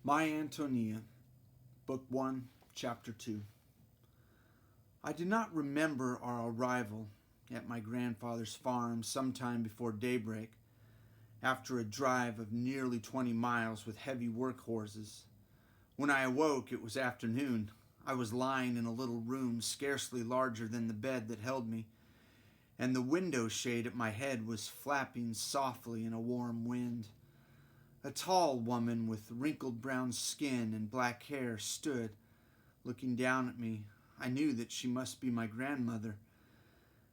My Antonia, Book 1, Chapter 2. I do not remember our arrival at my grandfather's farm sometime before daybreak, after a drive of nearly 20 miles with heavy work horses. When I awoke, it was afternoon. I was lying in a little room scarcely larger than the bed that held me, and the window shade at my head was flapping softly in a warm wind. A tall woman with wrinkled brown skin and black hair stood, looking down at me. I knew that she must be my grandmother.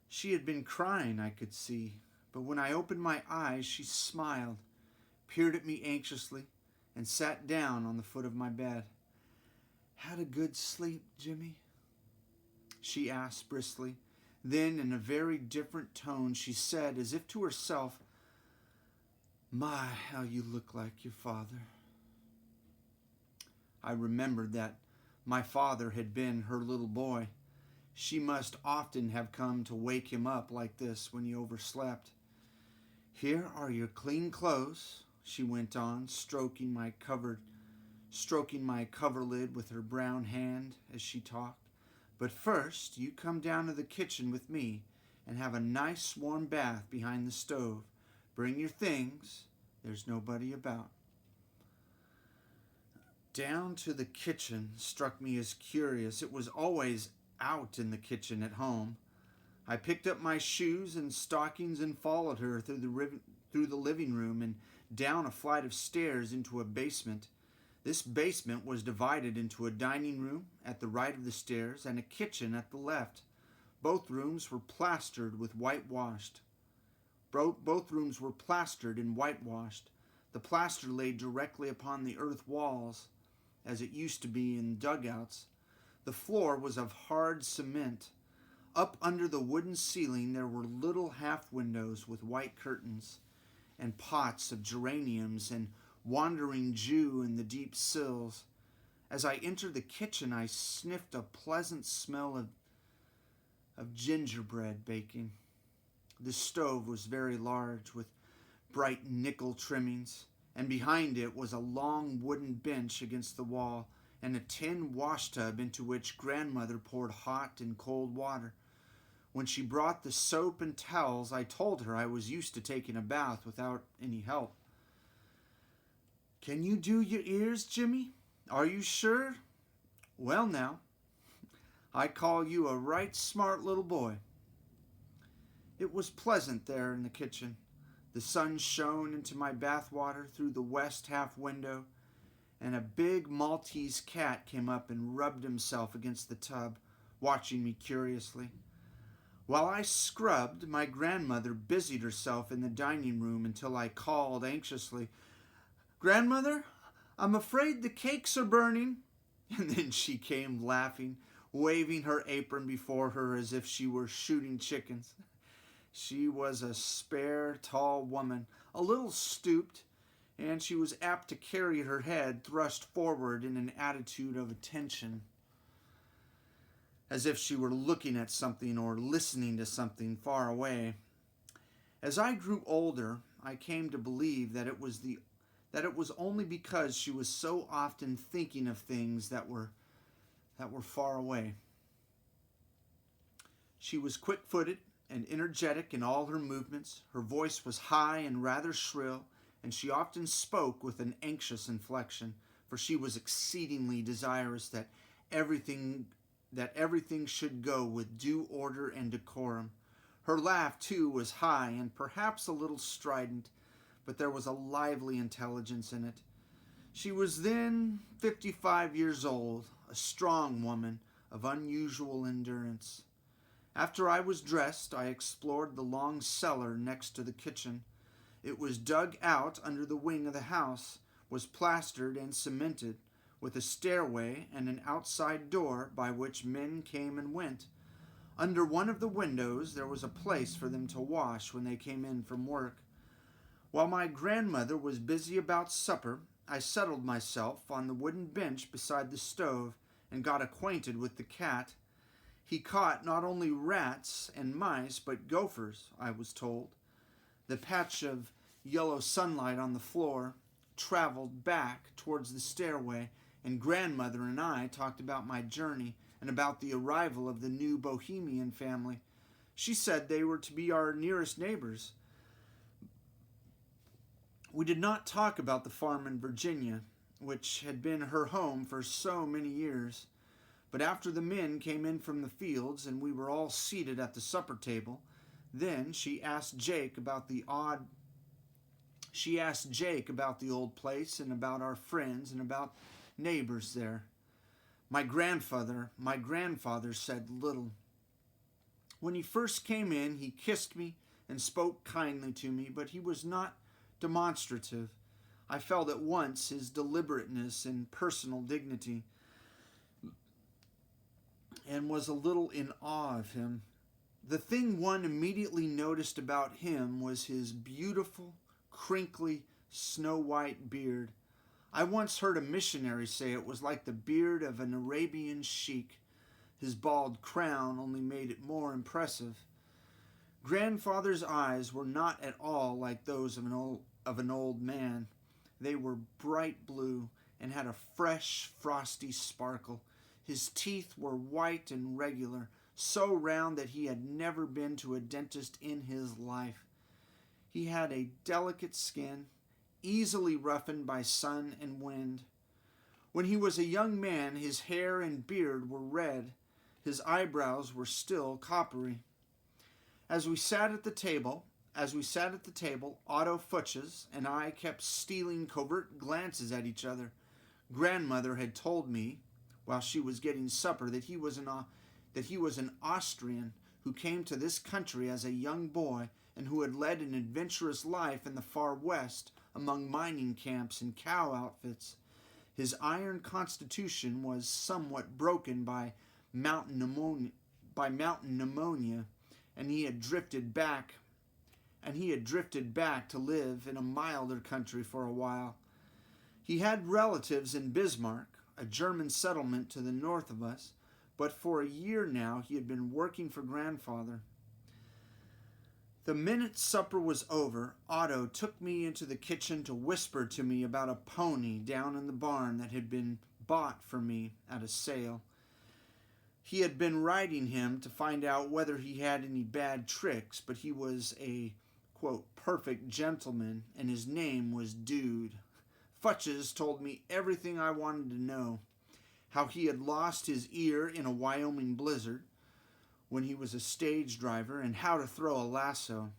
She had been crying, I could see, but when I opened my eyes, she smiled, peered at me anxiously, and sat down on the foot of my bed. "Had a good sleep, Jimmy?" she asked briskly. Then, in a very different tone, she said, as if to herself, "My, how you look like your father." I remembered that my father had been her little boy. She must often have come to wake him up like this when he overslept. "Here are your clean clothes," she went on, stroking my coverlid with her brown hand as she talked. "But first, you come down to the kitchen with me and have a nice warm bath behind the stove. Bring your things. There's nobody about." Down to the kitchen struck me as curious. It was always out in the kitchen at home. I picked up my shoes and stockings and followed her through the living room and down a flight of stairs into a basement. This basement was divided into a dining room at the right of the stairs and a kitchen at the left. Both rooms were plastered and whitewashed. The plaster lay directly upon the earth walls, as it used to be in dugouts. The floor was of hard cement. Up under the wooden ceiling there were little half windows with white curtains, and pots of geraniums and wandering Jew in the deep sills. As I entered the kitchen, I sniffed a pleasant smell of gingerbread baking. The stove was very large, with bright nickel trimmings, and behind it was a long wooden bench against the wall and a tin washtub into which grandmother poured hot and cold water. When she brought the soap and towels, I told her I was used to taking a bath without any help. "Can you do your ears, Jimmy? Are you sure? Well now, I call you a right smart little boy." It was pleasant there in the kitchen. The sun shone into my bath water through the west half window, and a big Maltese cat came up and rubbed himself against the tub, watching me curiously. While I scrubbed, my grandmother busied herself in the dining room until I called anxiously, "Grandmother, I'm afraid the cakes are burning." And then she came laughing, waving her apron before her as if she were shooting chickens. She was a spare, tall woman, a little stooped, and she was apt to carry her head thrust forward in an attitude of attention, as if she were looking at something or listening to something far away. As I grew older, I came to believe that it was only because she was so often thinking of things that were far away. She was quick-footed and energetic in all her movements. Her voice was high and rather shrill, and she often spoke with an anxious inflection, for she was exceedingly desirous that everything should go with due order and decorum. Her laugh, too, was high and perhaps a little strident, but there was a lively intelligence in it. She was then 55 years old, a strong woman of unusual endurance. After I was dressed, I explored the long cellar next to the kitchen. It was dug out under the wing of the house, was plastered and cemented, with a stairway and an outside door by which men came and went. Under one of the windows there was a place for them to wash when they came in from work. While my grandmother was busy about supper, I settled myself on the wooden bench beside the stove and got acquainted with the cat. He caught not only rats and mice, but gophers, I was told. The patch of yellow sunlight on the floor traveled back towards the stairway, and grandmother and I talked about my journey and about the arrival of the new Bohemian family. She said they were to be our nearest neighbors. We did not talk about the farm in Virginia, which had been her home for so many years. But after the men came in from the fields and we were all seated at the supper table, then she asked Jake about the old place and about our friends and about neighbors there. My grandfather said little. When he first came in, he kissed me and spoke kindly to me, but he was not demonstrative. I felt at once his deliberateness and personal dignity, and was a little in awe of him. The thing one immediately noticed about him was his beautiful, crinkly, snow-white beard. I once heard a missionary say it was like the beard of an Arabian sheik. His bald crown only made it more impressive. Grandfather's eyes were not at all like those of an old man. They were bright blue and had a fresh, frosty sparkle. His teeth were white and regular, so round that he had never been to a dentist in his life. He had a delicate skin, easily roughened by sun and wind. When he was a young man, his hair and beard were red. His eyebrows were still coppery. As we sat at the table, Otto Futches and I kept stealing covert glances at each other. Grandmother had told me, while she was getting supper, that he was an Austrian who came to this country as a young boy and who had led an adventurous life in the far west among mining camps and cow outfits. His iron constitution was somewhat broken by mountain pneumonia, and he had drifted back to live in a milder country for a while. He had relatives in Bismarck, a German settlement to the north of us, but for a year now he had been working for grandfather. The minute supper was over, Otto took me into the kitchen to whisper to me about a pony down in the barn that had been bought for me at a sale. He had been riding him to find out whether he had any bad tricks, but he was a, quote, perfect gentleman, and his name was Dude. Futches told me everything I wanted to know. How he had lost his ear in a Wyoming blizzard when he was a stage driver, and how to throw a lasso.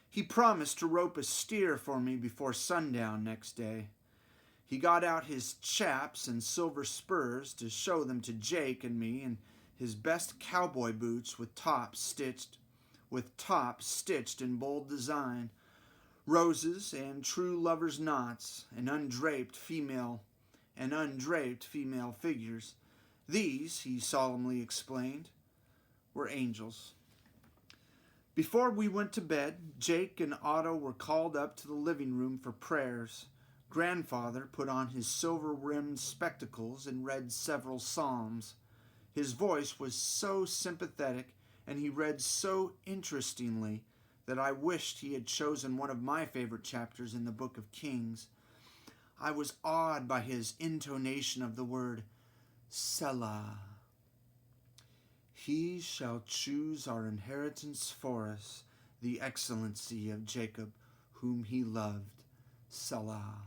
He promised to rope a steer for me before sundown next day. He got out his chaps and silver spurs to show them to Jake and me, and his best cowboy boots with tops stitched in bold design, roses and true lovers' knots, and undraped female figures. These, he solemnly explained, were angels. Before we went to bed, Jake and Otto were called up to the living room for prayers. Grandfather put on his silver-rimmed spectacles and read several psalms. His voice was so sympathetic, and he read so interestingly, that I wished he had chosen one of my favorite chapters in the Book of Kings. I was awed by his intonation of the word Selah. He shall choose our inheritance for us, the excellency of Jacob, whom he loved. Selah.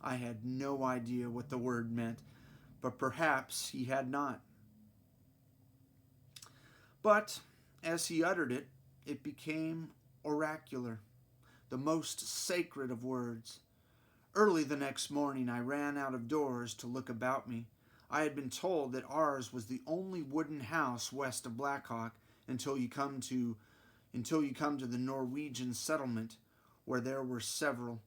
I had no idea what the word meant, but perhaps he had not. But as he uttered it, it became oracular, the most sacred of words. Early the next morning I ran out of doors to look about me. I had been told that ours was the only wooden house west of Blackhawk until you come to the Norwegian settlement, where there were several.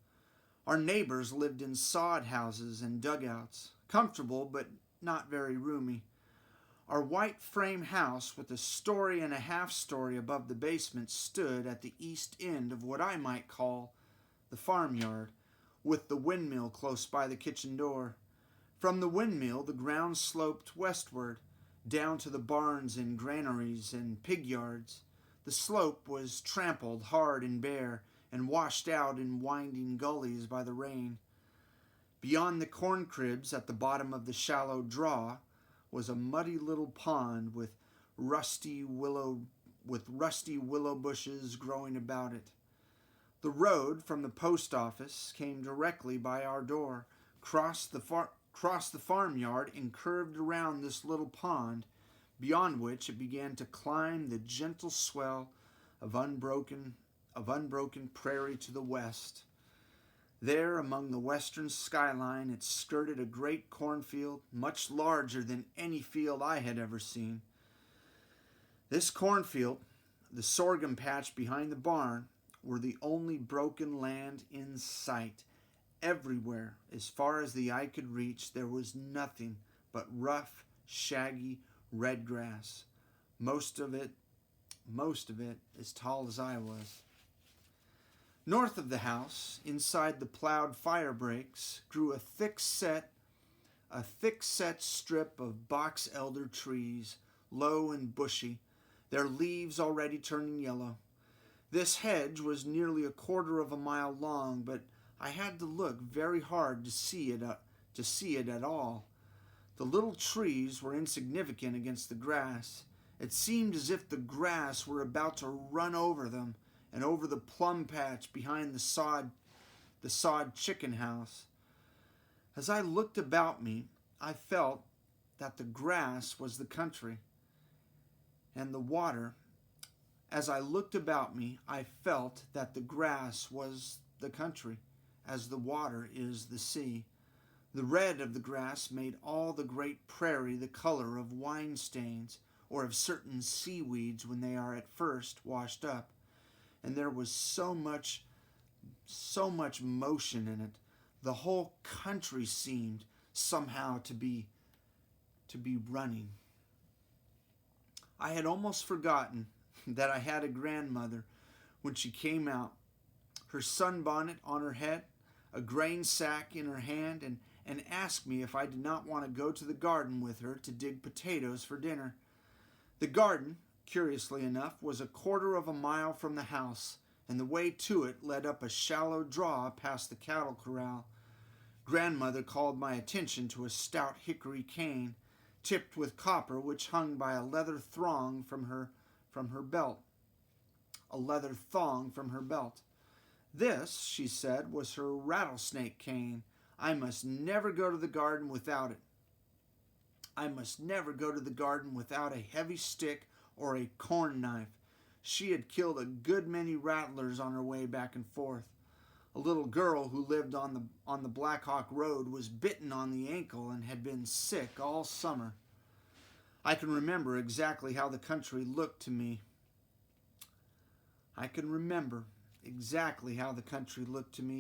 Our neighbors lived in sod houses and dugouts, comfortable but not very roomy. Our white frame house, with a story and a half-story above the basement, stood at the east end of what I might call the farmyard, with the windmill close by the kitchen door. From the windmill, the ground sloped westward, down to the barns and granaries and pig yards. The slope was trampled hard and bare, and washed out in winding gullies by the rain. Beyond the corn cribs at the bottom of the shallow draw was a muddy little pond with rusty willow bushes growing about it. The road from the post office came directly by our door, crossed the farmyard, and curved around this little pond, beyond which it began to climb the gentle swell of unbroken prairie to the west. There, among the western skyline, it skirted a great cornfield, much larger than any field I had ever seen. This cornfield, the sorghum patch behind the barn, were the only broken land in sight. Everywhere, as far as the eye could reach, there was nothing but rough, shaggy, red grass. Most of it as tall as I was. North of the house, inside the plowed fire breaks, grew a thick-set strip of box elder trees, low and bushy, their leaves already turning yellow. This hedge was nearly a quarter of a mile long, but I had to look very hard to see it at all. The little trees were insignificant against the grass. It seemed as if the grass were about to run over them and over the plum patch behind the sod chicken house. As I looked about me, I felt that the grass was the country, and the water. As I looked about me, I felt that the grass was the country, as the water is the sea. The red of the grass made all the great prairie the color of wine stains, or of certain seaweeds when they are at first washed up. And there was so much motion in it. The whole country seemed somehow to be running. I had almost forgotten that I had a grandmother when she came out, her sunbonnet on her head, a grain sack in her hand, and asked me if I did not want to go to the garden with her to dig potatoes for dinner. The garden, curiously enough, was a quarter of a mile from the house, and the way to it led up a shallow draw past the cattle corral. Grandmother called my attention to a stout hickory cane, tipped with copper, which hung by a leather thong from her belt. This, she said, was her rattlesnake cane. I must never go to the garden without it. I must never go to the garden without a heavy stick or a corn knife. She had killed a good many rattlers on her way back and forth. A little girl who lived on the Black Hawk Road was bitten on the ankle and had been sick all summer. I can remember exactly how the country looked to me.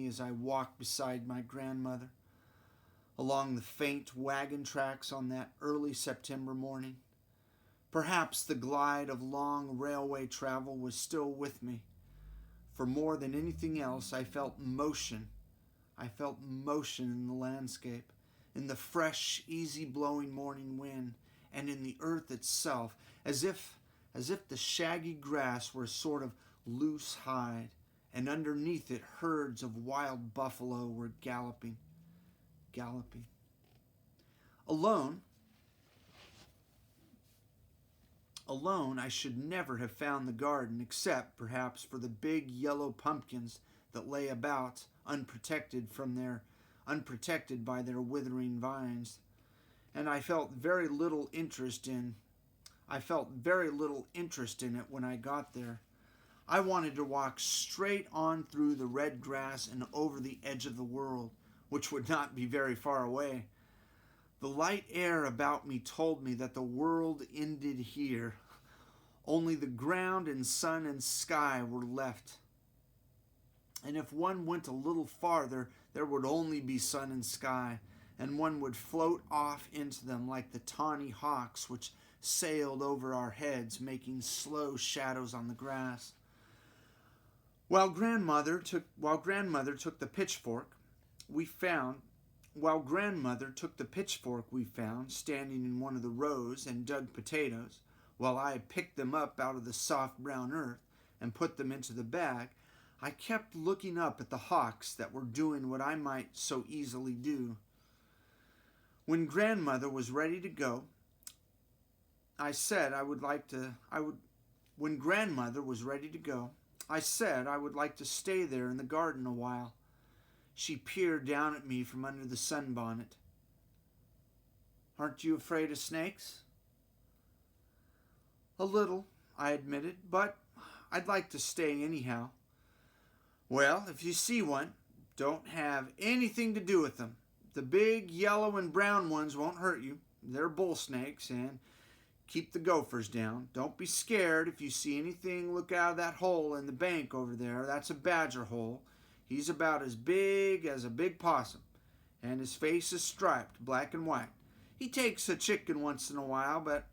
As I walked beside my grandmother along the faint wagon tracks on that early September morning. Perhaps the glide of long railway travel was still with me, for more than anything else I felt motion. I felt motion in the landscape, in the fresh, easy-blowing morning wind, and in the earth itself, as if the shaggy grass were a sort of loose hide, and underneath it herds of wild buffalo were galloping. Alone, I should never have found the garden, except perhaps for the big yellow pumpkins that lay about, unprotected by their withering vines. And I felt very little interest in it when I got there. I wanted to walk straight on through the red grass and over the edge of the world, which would not be very far away. The light air about me told me that the world ended here. Only the ground and sun and sky were left. And if one went a little farther, there would only be sun and sky, and one would float off into them like the tawny hawks which sailed over our heads, making slow shadows on the grass. While grandmother took the pitchfork we found standing in one of the rows and dug potatoes, while I picked them up out of the soft brown earth and put them into the bag, I kept looking up at the hawks that were doing what I might so easily do. When grandmother was ready to go, when grandmother was ready to go, I said I would like to stay there in the garden a while. She peered down at me from under the sunbonnet. Aren't you afraid of snakes? A little, I admitted, but I'd like to stay anyhow. Well, if you see one, don't have anything to do with them. The big yellow and brown ones won't hurt you. They're bull snakes, and keep the gophers down. Don't be scared if you see anything. Look out of that hole in the bank over there. That's a badger hole. He's about as big as a big possum, and his face is striped, black and white. He takes a chicken once in a while, but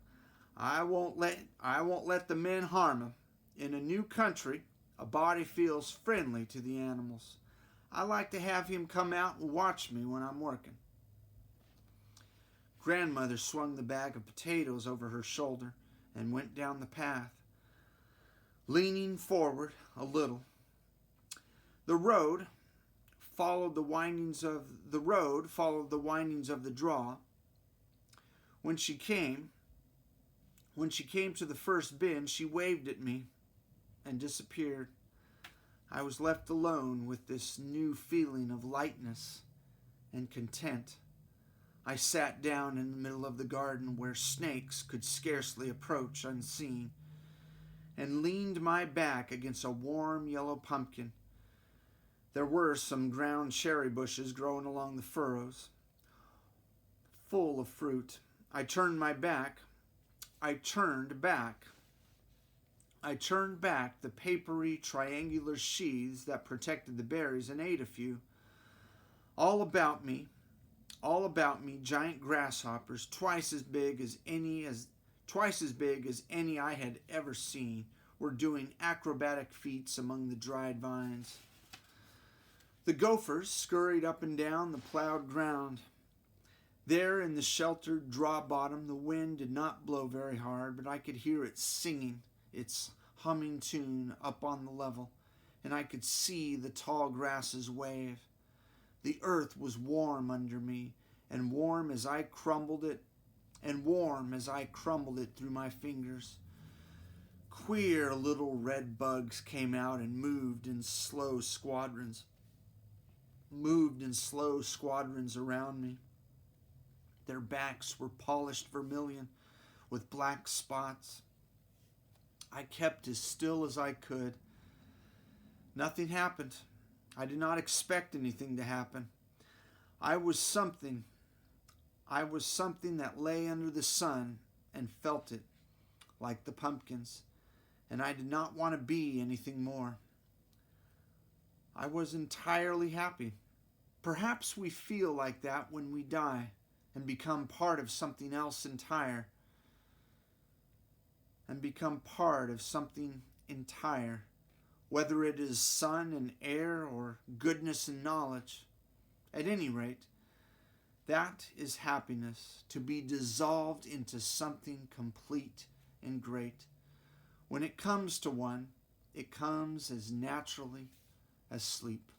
I won't let the men harm him. In a new country, a body feels friendly to the animals. I like to have him come out and watch me when I'm working. Grandmother swung the bag of potatoes over her shoulder and went down the path, leaning forward a little. The road followed the windings of the draw. When she came to the first bend, she waved at me and disappeared. I was left alone with this new feeling of lightness and content. I sat down in the middle of the garden where snakes could scarcely approach unseen, and leaned my back against a warm yellow pumpkin. There were some ground cherry bushes growing along the furrows, full of fruit. I turned back the papery triangular sheaths that protected the berries and ate a few. All about me, giant grasshoppers, twice as big as any I had ever seen, were doing acrobatic feats among the dried vines. The gophers scurried up and down the plowed ground. There in the sheltered draw bottom, the wind did not blow very hard, but I could hear it singing its humming tune up on the level, and I could see the tall grasses wave. The earth was warm under me, and warm as I crumbled it through my fingers. Queer little red bugs came out and moved in slow squadrons around me. Their backs were polished vermilion with black spots. I kept as still as I could. Nothing happened. I did not expect anything to happen. I was something that lay under the sun and felt it, like the pumpkins, and I did not want to be anything more. I was entirely happy. Perhaps we feel like that when we die and become part of something else entire, whether it is sun and air or goodness and knowledge. At any rate, that is happiness, to be dissolved into something complete and great. When it comes to one, it comes as naturally as sleep.